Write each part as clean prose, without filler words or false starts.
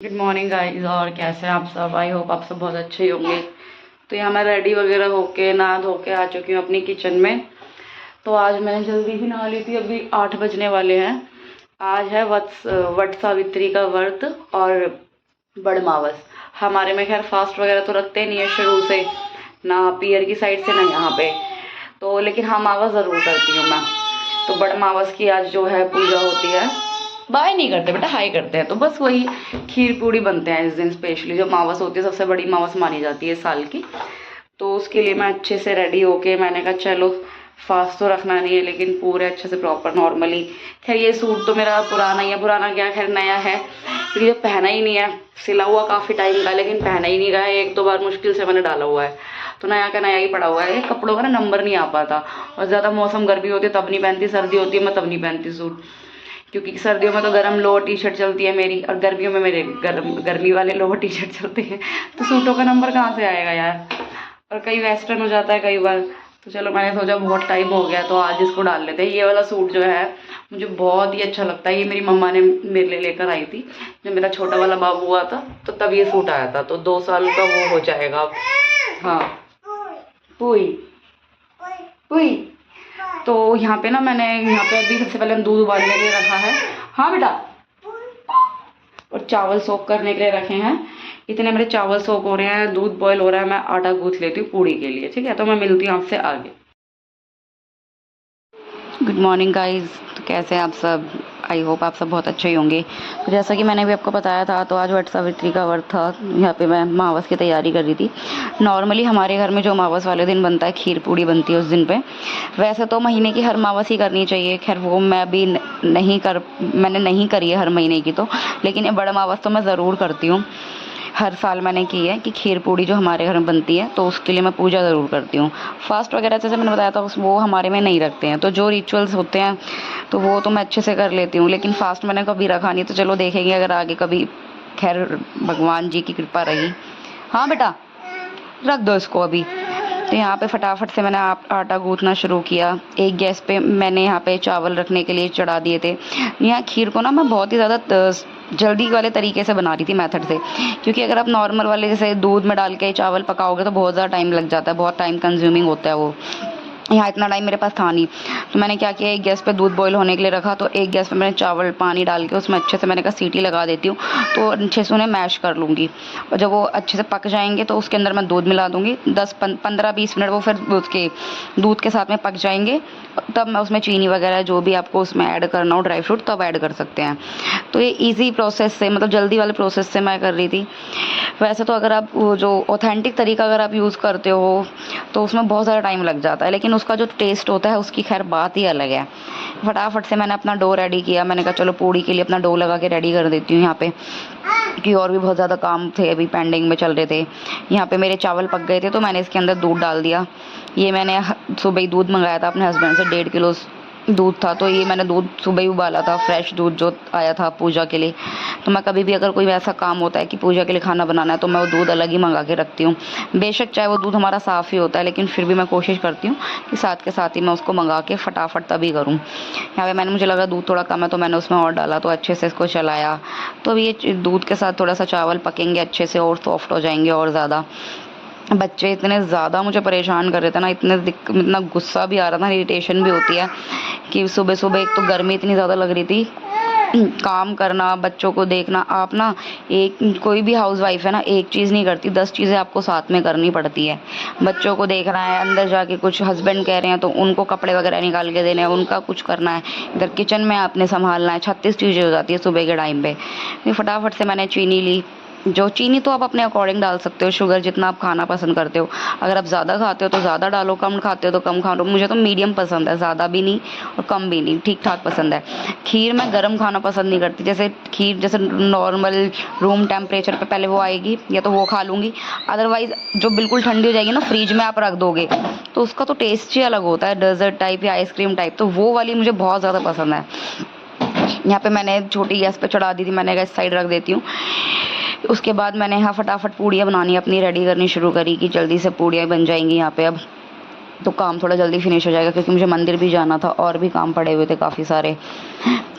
Good morning guys. और कैसे हैं आप सब? आई होप आप सब बहुत अच्छे ही होंगे। तो यहाँ मैं रेडी वगैरह होके नहा धो के आ चुकी हूँ अपनी किचन में। तो आज मैंने जल्दी भी नहा ली थी, अभी 8 बजने वाले हैं। आज है वट सावित्री का व्रत और बड़मावस। हमारे में खैर फास्ट वगैरह तो रखते नहीं है शुरू से, ना पियर की साइड से ना यहाँ पे। तो लेकिन हाँ, मावस ज़रूर करती हूँ मैं। तो बड़मावस की आज जो है पूजा होती है। बाय नहीं करते बेटा, हाई करते हैं। तो बस वही खीर पूड़ी बनते हैं इस दिन स्पेशली। जो मावस होती है सबसे बड़ी मावस मानी जाती है साल की। तो उसके लिए मैं अच्छे से रेडी होके मैंने कहा चलो फास्ट तो रखना नहीं है लेकिन पूरे अच्छे से प्रॉपर नॉर्मली। खैर ये सूट तो मेरा पुराना ही है, पुराना क्या खैर नया है, क्योंकि जब पहना ही नहीं है। सिला हुआ काफ़ी टाइम का लेकिन पहना ही नहीं रहा है। 1-2 बार मुश्किल से मैंने डाला हुआ है, तो नया का नया ही पड़ा हुआ है। कपड़ों का ना नंबर नहीं आ पाता, और ज़्यादा मौसम गर्मी होती है तब नहीं पहनती, सर्दी होती है मैं तब नहीं पहनती सूट। क्योंकि सर्दियों में तो गर्म लोअर टी शर्ट चलती है मेरी, और गर्मियों में मेरे गर्मी वाले लोअर टी शर्ट चलते हैं। तो सूटों का नंबर कहाँ से आएगा यार। और कई वेस्टर्न हो जाता है कई बार। तो चलो मैंने सोचा बहुत टाइम हो गया तो आज इसको डाल लेते हैं। ये वाला सूट जो है मुझे बहुत ही अच्छा लगता है। ये मेरी मम्मा ने मेरे लिए लेकर आई थी जब मेरा छोटा वाला बाबू हुआ था, तो तब ये सूट आया था। तो 2 साल का वो हो जाएगा अब। हाँ पुई पुई। तो यहाँ पे ना मैंने यहाँ पे अभी सबसे पहले दूध उबालने के लिए रखा है। हाँ बेटा। और चावल सोक करने के लिए रखे हैं। इतने मेरे चावल सोक हो रहे हैं, दूध बॉईल हो रहा है, मैं आटा गूंथ लेती हूँ पूड़ी के लिए, ठीक है। तो मैं मिलती हूँ आपसे आगे। Good morning guys. तो कैसे हैं आप सब? आई होप आप सब बहुत अच्छे ही होंगे। तो जैसा कि मैंने भी आपको बताया था, तो आज वट सावित्री का व्रत था। यहाँ पे मैं मावस की तैयारी कर रही थी। नॉर्मली हमारे घर में जो मावस वाले दिन बनता है, खीर पूड़ी बनती है उस दिन पे। वैसे तो महीने की हर मावस ही करनी चाहिए, खैर वो मैंने नहीं करी है हर महीने की तो। लेकिन ये बड़ा मावस तो मैं ज़रूर करती हूँ। हर साल मैंने की है कि खीर पूड़ी जो हमारे घर में बनती है तो उसके लिए मैं पूजा ज़रूर करती हूँ। फास्ट वगैरह जैसे मैंने बताया था वो हमारे में नहीं रखते हैं, तो जो रिचुअल्स होते हैं तो वो तो मैं अच्छे से कर लेती हूँ। लेकिन फास्ट मैंने कभी रखा नहीं, तो चलो देखेंगे अगर आगे कभी खैर भगवान जी की कृपा रही। हाँ बेटा रख दो इसको अभी। तो यहाँ पे फटाफट से मैंने आटा गूँथना शुरू किया। एक गैस पे मैंने यहाँ पे चावल रखने के लिए चढ़ा दिए थे। यहाँ खीर को ना मैं बहुत ही ज़्यादा जल्दी वाले तरीके से बना रही थी मेथड से, क्योंकि अगर आप नॉर्मल वाले जैसे दूध में डाल के चावल पकाओगे तो बहुत ज़्यादा टाइम लग जाता है, बहुत टाइम कंज्यूमिंग होता है वो। यहाँ इतना टाइम मेरे पास था नहीं, तो मैंने क्या किया, एक गैस पे दूध बॉईल होने के लिए रखा, तो एक गैस पे मैंने चावल पानी डाल के उसमें अच्छे से मैंने कहा सीटी लगा देती हूँ, तो अच्छे से उन्हें मैश कर लूँगी। और जब वो अच्छे से पक जाएंगे तो उसके अंदर मैं दूध मिला दूँगी। 10-15-20 मिनट वो फिर उसके दूध के साथ में पक जाएंगे, तब मैं उसमें चीनी वगैरह जो भी आपको उसमें ऐड करना हो ड्राई फ्रूट तब ऐड कर सकते हैं। तो ये ईजी प्रोसेस से, मतलब जल्दी वाले प्रोसेस से मैं कर रही थी। वैसे तो अगर आप वो जो ऑथेंटिक तरीका अगर आप यूज़ करते हो तो उसमें बहुत ज़्यादा टाइम लग जाता है, लेकिन उसका जो टेस्ट होता है उसकी खैर बात ही अलग है। फटाफट से मैंने अपना डो रेडी किया। मैंने कहा चलो पूड़ी के लिए अपना डो लगा के रेडी कर देती हूँ यहाँ पे, कि और भी बहुत ज़्यादा काम थे अभी पेंडिंग में चल रहे थे। यहाँ पे मेरे चावल पक गए थे तो मैंने इसके अंदर दूध डाल दिया। ये मैंने सुबह ही दूध मंगाया था अपने हस्बैंड से, 1.5 किलो दूध था, तो ये मैंने दूध सुबह ही उबाला था, फ्रेश दूध जो आया था पूजा के लिए। तो मैं कभी भी अगर कोई ऐसा काम होता है कि पूजा के लिए खाना बनाना है तो मैं वो दूध अलग ही मंगा के रखती हूँ। बेशक चाहे वो दूध हमारा साफ़ ही होता है, लेकिन फिर भी मैं कोशिश करती हूँ कि साथ के साथ ही मैं उसको मंगा के फटाफट तभी करूँ। यहाँ पे मुझे लगा दूध थोड़ा कम है तो मैंने उसमें और डाला, तो अच्छे से इसको चलाया। तो अभी ये दूध के साथ थोड़ा सा चावल पकेंगे अच्छे से और सॉफ्ट हो जाएंगे और ज़्यादा। बच्चे इतने ज़्यादा मुझे परेशान कर रहे थे ना, इतना गुस्सा भी आ रहा था, इरिटेशन भी होती है कि सुबह सुबह एक तो गर्मी इतनी ज़्यादा लग रही थी, काम करना, बच्चों को देखना। आप ना एक कोई भी हाउसवाइफ है ना, एक चीज़ नहीं करती, 10 चीज़ें आपको साथ में करनी पड़ती है। बच्चों को देखना है, अंदर जाके कुछ हस्बैंड कह रहे हैं तो उनको कपड़े वगैरह निकाल के देने हैं, उनका कुछ करना है, इधर किचन में आपने संभालना है। 36 चीज़ें हो जाती है सुबह के टाइम पे। फिर फटाफट से मैंने चीनी ली। जो चीनी तो आप अपने अकॉर्डिंग डाल सकते हो, शुगर जितना आप खाना पसंद करते हो। अगर आप ज़्यादा खाते हो तो ज़्यादा डालो, कम खाते हो तो कम खा लो। मुझे तो मीडियम पसंद है, ज़्यादा भी नहीं और कम भी नहीं, ठीक ठाक पसंद है। खीर मैं गर्म खाना पसंद नहीं करती, जैसे खीर जैसे नॉर्मल रूम टेम्परेचर पे पहले वो आएगी या तो वो खा लूँगी, अदरवाइज़ जो बिल्कुल ठंडी हो जाएगी ना, फ्रिज में आप रख दोगे तो उसका तो टेस्ट ही अलग होता है, डेजर्ट टाइप या आइसक्रीम टाइप, तो वो वाली मुझे बहुत ज़्यादा पसंद है। यहाँ पे मैंने छोटी गैस पे चढ़ा दी थी, मैंने गैस साइड रख देती हूँ। उसके बाद मैंने यहाँ फटाफट पूड़ियाँ बनानी अपनी रेडी करनी शुरू करी कि जल्दी से पूड़ियाँ बन जाएंगी यहाँ पे। अब तो काम थोड़ा जल्दी फिनिश हो जाएगा, क्योंकि मुझे मंदिर भी जाना था और भी काम पड़े हुए थे काफ़ी सारे।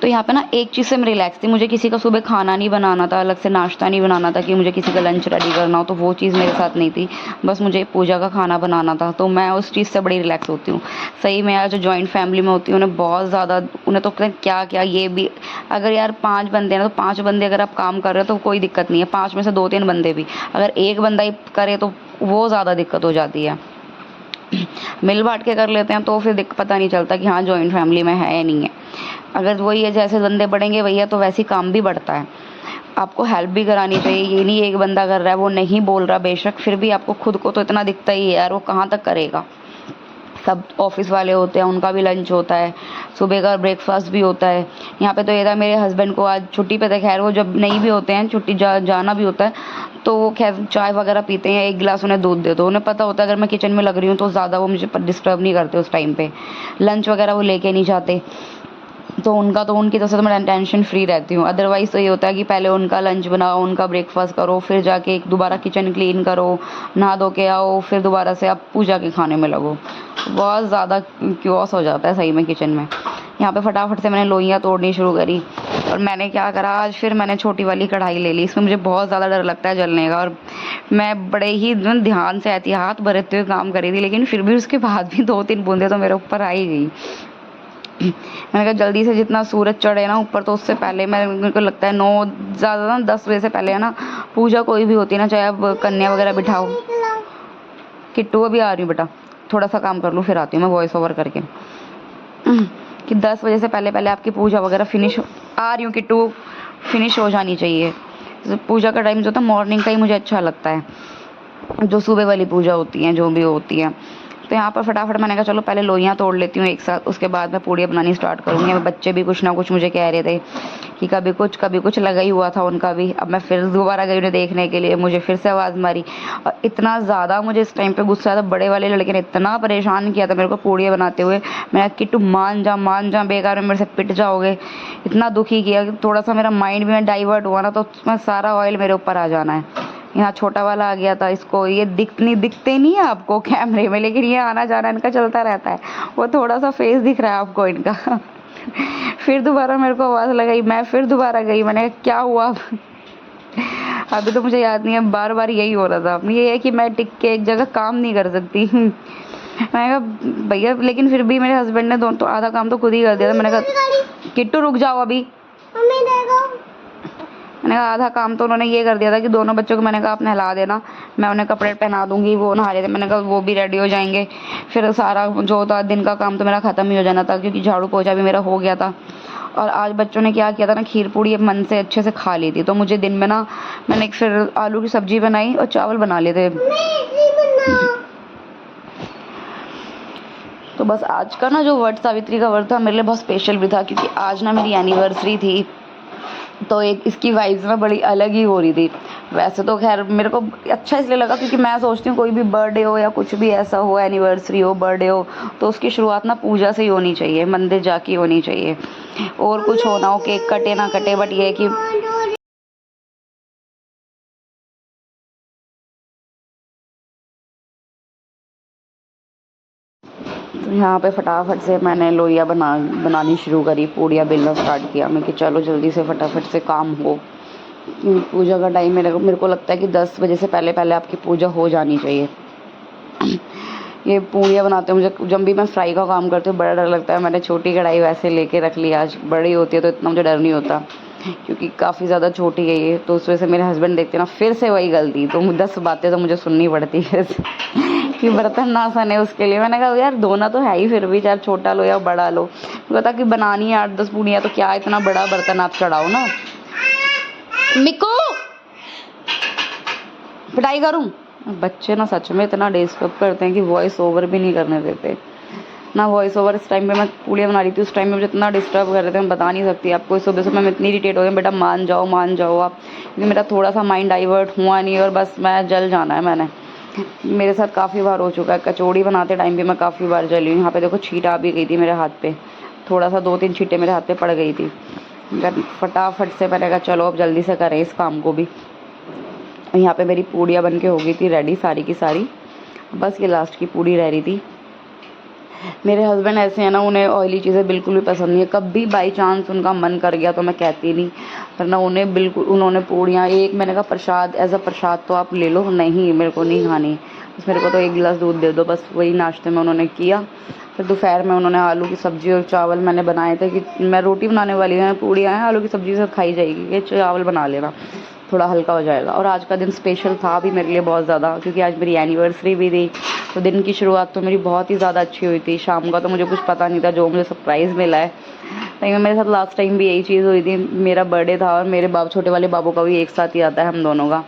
तो यहाँ पे ना एक चीज़ से मैं रिलैक्स थी, मुझे किसी का सुबह खाना नहीं बनाना था, अलग से नाश्ता नहीं बनाना था कि मुझे किसी का लंच रेडी करना हो, तो वो चीज़ मेरे साथ नहीं थी। बस मुझे पूजा का खाना बनाना था, तो मैं उस चीज़ से बड़ी रिलैक्स होती हूँ। सही में यार, जो जॉइंट फैमिली में होती है उन्हें बहुत ज़्यादा, उन्हें तो क्या क्या ये भी, अगर यार 5 बंदे हैं ना, तो 5 बंदे अगर आप काम कर रहे हो तो कोई दिक्कत नहीं है, 5 में से 2-3 बंदे भी, अगर एक बंदा ही करे तो वो ज़्यादा दिक्कत हो जाती है। मिल बांट के कर लेते हैं तो फिर पता नहीं चलता कि हाँ जॉइंट फैमिली में है या नहीं है। अगर वही है, जैसे बंदे बढ़ेंगे भैया, तो वैसे ही काम भी बढ़ता है। आपको हेल्प भी करानी चाहिए, ये नहीं एक बंदा कर रहा है, वो नहीं बोल रहा बेशक, फिर भी आपको खुद को तो इतना दिखता ही है यार, वो कहाँ तक करेगा। सब ऑफिस वाले होते हैं, उनका भी लंच होता है, सुबह का ब्रेकफास्ट भी होता है। यहाँ पे तो ये था, मेरे हस्बैंड को आज छुट्टी पे थे, खैर वो जब नहीं भी होते हैं, छुट्टी जाना भी होता है, तो वो खैर चाय वगैरह पीते हैं, एक गिलास उन्हें दूध दे दो। उन्हें पता होता है अगर मैं किचन में लग रही हूँ तो ज़्यादा वो मुझे डिस्टर्ब नहीं करते उस टाइम पे। लंच वगैरह वो लेके नहीं जाते, तो उनकी तरफ से तो मैं टेंशन फ्री रहती हूँ। अदरवाइज़ तो ये होता है कि पहले उनका लंच बनाओ, उनका ब्रेकफास्ट करो, फिर जाके दोबारा किचन क्लीन करो, नहा धो के आओ, फिर दोबारा से आप पूजा के खाने में लगो। बहुत ज़्यादा क्योस हो जाता है सही में किचन में। यहाँ पे फटाफट से मैंने लोइयाँ तोड़नी शुरू करी, और मैंने क्या करा, आज फिर मैंने छोटी वाली कढ़ाई ले ली। इसमें मुझे बहुत ज़्यादा डर लगता है जलने का, और मैं बड़े ही ध्यान से एहतियात बरतते हुए काम करी थी, लेकिन फिर भी उसके बाद भी 2-3 बूंदें तो मेरे ऊपर आ ही गई। मैंने कहा जल्दी से जितना सूरज चढ़े ना ऊपर, तो उससे पहले मेरे को लगता है 9 ज़्यादा ना 10 बजे से पहले है ना, पूजा कोई भी होती है ना, चाहे आप कन्या वगैरह बिठाओ। किट्टू अभी आ रही हूँ बेटा, थोड़ा सा काम कर लूँ फिर आती हूँ मैं वॉइस ओवर करके। कि 10 बजे से पहले पहले आपकी पूजा वगैरह फिनिश आ रही हूँ किट्टू, फिनिश हो जानी चाहिए। पूजा का टाइम जो था मॉर्निंग का ही मुझे अच्छा लगता है, जो सुबह वाली पूजा होती है, जो भी होती है। तो यहाँ पर फटाफट मैंने कहा चलो पहले लोइयाँ तोड़ लेती हूँ एक साथ, उसके बाद मैं पूड़ियाँ बनानी स्टार्ट करूँगी। बच्चे भी कुछ ना कुछ मुझे कह रहे थे कि कभी कुछ लगा ही हुआ था उनका भी। अब मैं फिर दोबारा गई उन्हें देखने के लिए, मुझे फिर से आवाज़ मारी, और इतना ज़्यादा मुझे इस टाइम पे गुस्सा आया था। बड़े वाले लड़के ने इतना परेशान किया था मेरे को पूड़ियाँ बनाते हुए। मैंने किट्टू मान जा, बेकार में मेरे से पिट जाओगे। इतना दुखी किया कि थोड़ा सा मेरा माइंड भी में डाइवर्ट हुआ ना, तो उसमें सारा ऑयल मेरे ऊपर आ जाना है। यहाँ छोटा वाला आ गया था, इसको ये दिखते नहीं है आपको कैमरे में, लेकिन ये आना जाना इनका चलता रहता है। वो थोड़ा सा फेस दिख रहा है आपको इनका। फिर दोबारा मेरे को आवाज़ लगाई, मैं फिर दोबारा गई, मैंने कहा क्या हुआ। अभी तो मुझे याद नहीं है, बार बार यही हो रहा था। ये है कि मैं टिक के एक जगह काम नहीं कर सकती। मैंने कहा भैया, लेकिन फिर भी मेरे हस्बैंड ने तो आधा काम तो खुद ही कर दिया था। मैंने कहा किट्टू रुक जाओ अभी, मैंने कहा आधा काम तो उन्होंने ये कर दिया था कि दोनों बच्चों को मैंने कहा आप नहला देना, मैं उन्हें कपड़े पहना दूंगी, वो नहा रहे थे। मैंने कहा वो भी रेडी हो जाएंगे, फिर सारा जो था दिन का काम तो मेरा ख़त्म ही हो जाना था, क्योंकि झाड़ू पोछा भी मेरा हो गया था। और आज बच्चों ने क्या किया था ना, खीर पूड़ी मन से अच्छे से खा ली थी, तो मुझे दिन में ना मैंने फिर आलू की सब्जी बनाई और चावल बना लिए थे। तो बस आज का ना जो वट सावित्री का व्रत था मेरे लिए बहुत स्पेशल भी था, क्योंकि आज ना मेरी एनिवर्सरी थी, तो एक इसकी वाइब्स ना बड़ी अलग ही हो रही थी। वैसे तो खैर मेरे को अच्छा इसलिए लगा क्योंकि मैं सोचती हूँ कोई भी बर्थडे हो या कुछ भी ऐसा हो, एनिवर्सरी हो, बर्थडे हो, तो उसकी शुरुआत ना पूजा से ही होनी चाहिए, मंदिर जाके होनी चाहिए। और कुछ होना हो, केक कटे ना कटे, बट ये है कि तो यहाँ पे फटाफट से मैंने लोइयाँ बनानी शुरू करी, पूड़ियाँ बेलना स्टार्ट किया। मैं कि चलो जल्दी से फटाफट से काम हो। पूजा का टाइम मेरे को लगता है कि 10 बजे से पहले पहले आपकी पूजा हो जानी चाहिए। ये पूड़ियाँ बनाते हैं, मुझे जब भी मैं फ्राई का काम करती हूँ बड़ा डर लगता है। मैंने छोटी कढ़ाई वैसे लेके रख ली, आज बड़ी होती है तो इतना मुझे डर नहीं होता, क्योंकि काफ़ी ज़्यादा छोटी है ये, तो उस वजह से मेरे हस्बैंड देखते ना फिर से वही गलती, तो 10 बातें तो मुझे सुननी पड़ती है कि बर्तन ना सने उसके लिए। मैंने कहा यार धोना तो है ही, फिर भी चाहे छोटा लो या बड़ा लो, पता कि बनानी है 8-10 पूड़ियाँ, तो क्या इतना बड़ा बर्तन आप चढ़ाओ ना। मिक्कू पिटाई करूँ। बच्चे ना सच में इतना डिस्टर्ब करते हैं कि वॉइस ओवर भी नहीं करने देते ना। वॉइस ओवर इस टाइम पे मैं पूड़ियाँ बना रही थी, उस टाइम में मुझे इतना डिस्टर्ब कर रहे थे, मैं बता नहीं सकती आपको। सुबह सुबह मैं इतनी इरिटेट हो गई, बेटा मान जाओ आप, क्योंकि मेरा थोड़ा सा माइंड डाइवर्ट हुआ नहीं, और बस मैं जल जाना है। मैंने मेरे साथ काफ़ी बार हो चुका है, कचौड़ी बनाते टाइम भी मैं काफ़ी बार जली हूँ। यहाँ पे देखो छींट आ भी गई थी मेरे हाथ पे, थोड़ा सा 2-3 छींटे मेरे हाथ पे पड़ गई थी। फटाफट से मैंने कहा चलो अब जल्दी से करें इस काम को भी। यहाँ पे मेरी पूड़ियाँ बन के हो गई थी रेडी सारी की सारी, बस ये लास्ट की पूड़ी रह रही थी। मेरे हस्बैंड ऐसे हैं ना, उन्हें ऑयली चीज़ें बिल्कुल भी पसंद नहीं है। कभी बाई चांस उनका मन कर गया तो मैं कहती नहीं, वरना उन्हें बिल्कुल, उन्होंने पूड़ियाँ एक, मैंने कहा प्रसाद, एज अ प्रसाद तो आप ले लो, नहीं मेरे को नहीं खानी, बस मेरे को तो 1 गिलास दूध दे दो, बस वही नाश्ते में उन्होंने किया। फिर दोपहर में उन्होंने आलू की सब्ज़ी और चावल मैंने बनाए थे कि मैं रोटी बनाने वाली है, पूड़ियाँ हैं, आलू की सब्ज़ी से खाई जाएगी, ये चावल बना लेना, थोड़ा हल्का हो जाएगा। और आज का दिन स्पेशल था भी मेरे लिए बहुत ज़्यादा, क्योंकि आज मेरी एनिवर्सरी भी थी। तो दिन की शुरुआत तो मेरी बहुत ही ज़्यादा अच्छी हुई थी। शाम का तो मुझे कुछ पता नहीं था जो मुझे सरप्राइज़ मिला है। लेकिन मेरे साथ लास्ट टाइम भी यही चीज़ हुई थी। मेरा बर्थडे था और मेरे छोटे वाले बाबू का भी एक साथ ही आता है, हम दोनों का।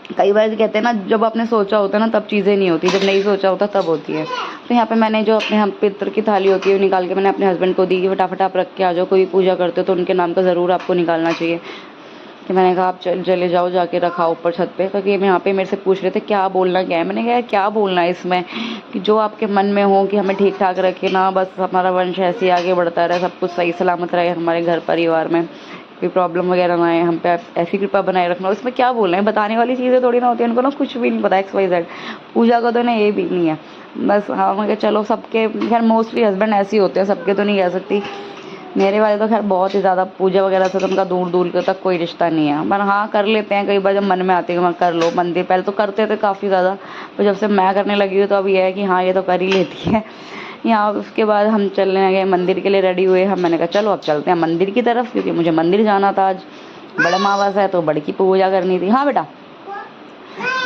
कई बार कहते हैं ना, जब आपने सोचा होता है ना तब चीज़ें नहीं होती, जब नहीं सोचा होता तब होती है। तो यहाँ पे मैंने जो अपने हम पितर की थाली होती है वो निकाल के मैंने अपने हस्बैंड को दी कि फटाफट आप रख के आ जाओ, कोई पूजा करते हो तो उनके नाम का ज़रूर आपको निकालना चाहिए। कि मैंने कहा आप चले जाओ, जाके रखा ऊपर छत पे। क्योंकि यहाँ पे मेरे से पूछ रहे थे क्या बोलना क्या है, मैंने कहा क्या बोलना है इसमें, कि जो आपके मन में हो कि हमें ठीक ठाक रखे ना, बस हमारा वंश ऐसे ही आगे बढ़ता रहे, सब कुछ सही सलामत रहे, हमारे घर परिवार में कोई प्रॉब्लम वगैरह ना आए, हम पे ऐसी कृपा बनाए रखना। इसमें क्या बोलना है, बताने वाली चीज़ें थोड़ी ना होती है, उनको ना कुछ भी नहीं पता XYZ। पूजा का तो ना ये भी नहीं है, बस हाँ मैं चलो सबके, खैर मोस्टली हस्बैंड ऐसे ही होते हैं, सबके तो नहीं कह सकती। मेरे वाले तो खैर बहुत ही ज़्यादा पूजा वगैरह से तो उनका दूर दूर तक कोई रिश्ता नहीं है, पर हाँ कर लेते हैं कई बार जब मन में आती है कि मैं कर लो मंदिर। पहले तो करते थे काफ़ी ज़्यादा, पर जब से मैं करने लगी हूँ तो अब ये है कि हाँ ये तो कर ही लेती है। यहाँ उसके बाद हम चलने गए मंदिर के लिए, रेडी हुए हम, मैंने कहा चलो अब चलते हैं मंदिर की तरफ, क्योंकि मुझे मंदिर जाना था आज, बड़ा अमावस है तो बड़ी की पूजा करनी थी। हाँ बेटा,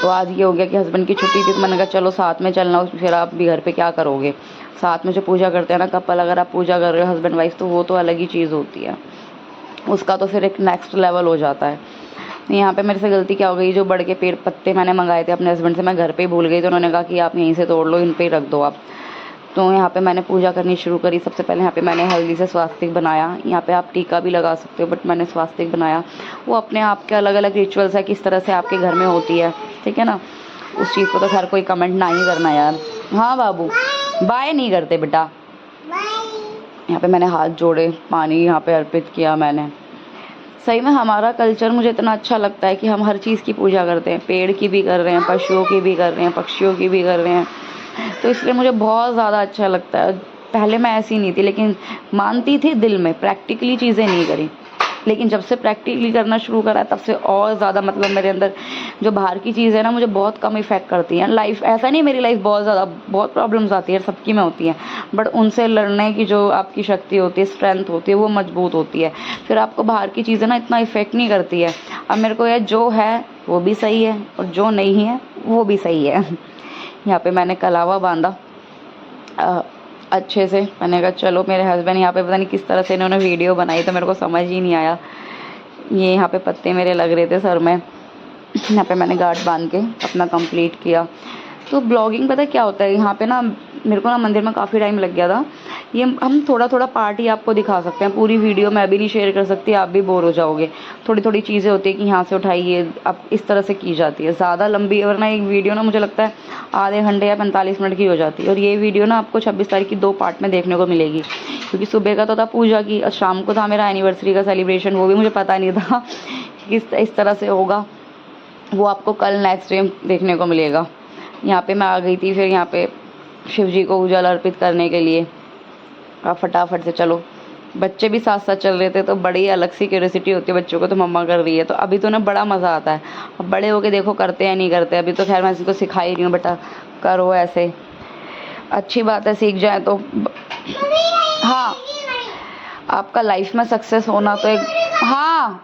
तो आज ये हो गया कि हस्बैंड की छुट्टी थी तो मैंने कहा चलो साथ में चलना, फिर आप भी घर पे क्या करोगे, साथ में जो पूजा करते हैं ना कपल, अगर आप पूजा कर रहे हो हस्बैंड वाइफ, तो वो तो अलग ही चीज़ होती है, उसका तो फिर एक नेक्स्ट लेवल हो जाता है। यहाँ पे मेरे से गलती क्या हो गई, जो बड़ के पेड़ पत्ते मैंने मंगाए थे अपने हस्बैंड से, मैं घर पे ही भूल गई, तो उन्होंने कहा कि आप यहीं से तोड़ लो, इन पे ही रख दो आप। तो यहाँ पे मैंने पूजा करनी शुरू करी। सबसे पहले यहाँ पे मैंने हल्दी से स्वास्तिक बनाया, यहाँ पे आप टीका भी लगा सकते हो, बट मैंने स्वास्तिक बनाया। वो अपने आप के अलग अलग रिचुअल्स है, किस तरह से आपके घर में होती है, ठीक है ना, उस चीज़ को तो खैर कोई कमेंट ना ही करना यार। हाँ बाबू, बाय नहीं करते बेटा। यहाँ पे मैंने हाथ जोड़े, पानी यहाँ पे अर्पित किया मैंने। सही में हमारा कल्चर मुझे इतना अच्छा लगता है कि हम हर चीज़ की पूजा करते हैं, पेड़ की भी कर रहे हैं, पशुओं की भी कर रहे हैं, पक्षियों की भी कर रहे हैं, तो इसलिए मुझे बहुत ज़्यादा अच्छा लगता है। पहले मैं ऐसी नहीं थी, लेकिन मानती थी दिल में, प्रैक्टिकली चीज़ें नहीं करी। लेकिन जब से प्रैक्टिकली करना शुरू करा तब से और ज़्यादा, मतलब मेरे अंदर जो बाहर की चीज़ है ना मुझे बहुत कम इफ़ेक्ट करती हैं। लाइफ ऐसा नहीं, मेरी लाइफ बहुत ज़्यादा, बहुत प्रॉब्लम्स आती है, सबकी में होती हैं, बट उनसे लड़ने की जो आपकी शक्ति होती है, स्ट्रेंथ होती है, वो मजबूत होती है। फिर आपको बाहर की चीज़ें ना इतना इफ़ेक्ट नहीं करती है। अब मेरे को यह जो है वो भी सही है और जो नहीं है वो भी सही है। यहाँ पे मैंने कलावा बांधा अच्छे से। मैंने कहा चलो, मेरे हस्बैंड यहाँ पे पता नहीं किस तरह से इन्होंने वीडियो बनाई तो मेरे को समझ ही नहीं आया। ये यहाँ पे पत्ते मेरे लग रहे थे सर में, यहाँ पे मैंने गार्ड बांध के अपना कंप्लीट किया। तो ब्लॉगिंग पता क्या होता है, यहाँ पे ना मेरे को ना मंदिर में काफ़ी टाइम लग गया था। ये हम थोड़ा थोड़ा पार्ट ही आपको दिखा सकते हैं, पूरी वीडियो मैं भी नहीं शेयर कर सकती, आप भी बोर हो जाओगे। थोड़ी थोड़ी चीज़ें होती है कि यहाँ से उठाइए, अब इस तरह से की जाती है। ज़्यादा लंबी वरना एक वीडियो ना मुझे लगता है आधे घंटे या 45 मिनट की हो जाती है। और ये वीडियो ना आपको 26 तारीख की 2 पार्ट में देखने को मिलेगी, क्योंकि सुबह का तो था पूजा की और शाम को था मेरा एनिवर्सरी का सेलिब्रेशन, वो भी मुझे पता नहीं था कि इस तरह से होगा। वो आपको कल नेक्स्ट डे देखने को मिलेगा। यहाँ पे मैं आ गई थी फिर यहाँ पे शिव जी को उजाला अर्पित करने के लिए। आप फटाफट से चलो, बच्चे भी साथ साथ चल रहे थे, तो बड़ी अलग सी क्यूरियोसिटी होती है बच्चों को, तो मम्मा कर रही है, तो अभी तो ना बड़ा मज़ा आता है। अब बड़े होके देखो करते हैं नहीं करते, अभी तो खैर मैं इसको सिखा ही रही हूँ, बेटा करो ऐसे, अच्छी बात है सीख जाए तो। हाँ, आपका लाइफ में सक्सेस होना तो एक, हाँ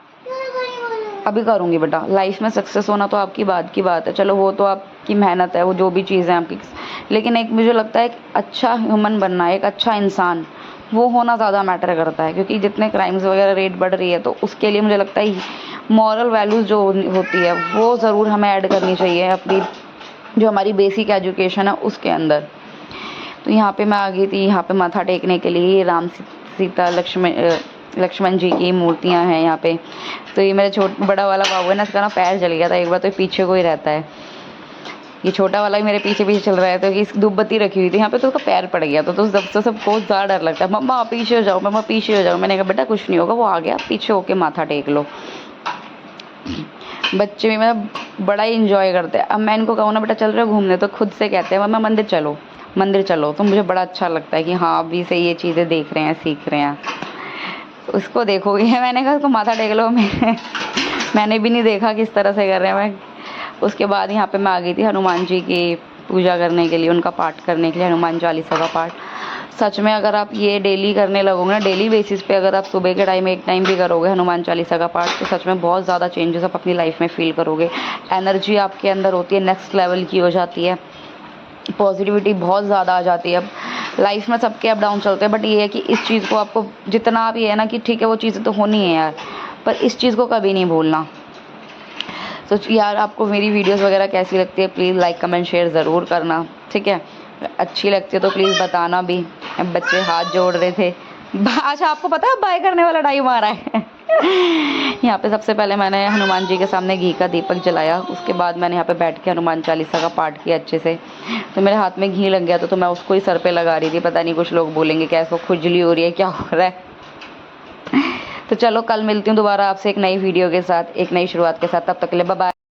अभी करूँगी बेटा, लाइफ में सक्सेस होना तो आपकी बात की बात है, चलो वो तो आपकी मेहनत है, वो जो भी चीज़ें आपकी, लेकिन एक मुझे लगता है एक अच्छा ह्यूमन बनना, एक अच्छा इंसान वो होना ज़्यादा मैटर करता है। क्योंकि जितने क्राइम्स वगैरह रेट बढ़ रही है, तो उसके लिए मुझे लगता है मॉरल वैल्यूज़ जो होती है वो ज़रूर हमें ऐड करनी चाहिए अपनी, जो हमारी बेसिक एजुकेशन है उसके अंदर। तो यहाँ पे मैं आ गई थी, यहाँ पे माथा टेकने के लिए राम सीता लक्ष्मण जी की मूर्तियाँ हैं यहाँ पे। तो ये मेरा बड़ा वाला बाबू है ना, इसका ना पैर जल गया था एक बार, तो पीछे को ही रहता है। ये छोटा वाला भी मेरे पीछे पीछे चल रहा है, तो इस धूप बत्ती रखी हुई थी यहाँ पे, तो उसका पैर पड़ गया था। तो सबको ज़्यादा डर लगता है, मम्मा पीछे हो जाओ, मम्मा पीछे हो जाओ। मैंने कहा बेटा कुछ नहीं होगा, वो आ गया, पीछे होके माथा टेक लो। बच्चे भी मतलब बड़ा ही इंजॉय करते हैं। अब मैं इनको कहूँ ना बेटा चल रहे हो घूमने, तो खुद से कहते हैं मम्मा मंदिर चलो, मंदिर चलो। तो मुझे बड़ा अच्छा लगता है कि हाँ अभी से ये चीज़ें देख रहे हैं, सीख रहे हैं। तो उसको देखोगे मैंने कहा उसको माथा टेक लो। मैंने भी नहीं देखा किस तरह से कर रहे हैं। मैं उसके बाद यहाँ पे मैं आ गई थी हनुमान जी की पूजा करने के लिए, उनका पाठ करने के लिए, हनुमान चालीसा का पाठ। सच में अगर आप ये डेली करने लगोगे ना, डेली बेसिस पे अगर आप सुबह के टाइम एक टाइम भी करोगे हनुमान चालीसा का पाठ, तो सच में बहुत ज़्यादा चेंजेस आप अपनी लाइफ में फील करोगे। एनर्जी आपके अंदर होती है नेक्स्ट लेवल की हो जाती है, पॉजिटिविटी बहुत ज़्यादा आ जाती है। अब लाइफ में सबके अप डाउन चलते हैं, बट ये है कि इस चीज़ को आपको जितना आप ये है ना कि ठीक है वो चीज़ें तो होनी है यार, पर इस चीज़ को कभी नहीं भूलना। तो यार आपको मेरी वीडियोस वगैरह कैसी लगती है प्लीज़ लाइक कमेंट शेयर ज़रूर करना, ठीक है। अच्छी लगती है तो प्लीज़ बताना भी। अब बच्चे हाथ जोड़ रहे थे। अच्छा आपको पता है बाय करने वाला टाइम आ रहा है। यहाँ पे सबसे पहले मैंने हनुमान जी के सामने घी का दीपक जलाया, उसके बाद मैंने यहाँ पे बैठ के हनुमान चालीसा का पाठ किया अच्छे से। तो मेरे हाथ में घी लग गया तो मैं उसको ही सर पे लगा रही थी। पता नहीं कुछ लोग बोलेंगे क्या इसको खुजली हो रही है, क्या हो रहा है। तो चलो कल मिलती हूँ दोबारा आपसे एक नई वीडियो के साथ, एक नई शुरुआत के साथ। तब तक के लिए बाय बाय।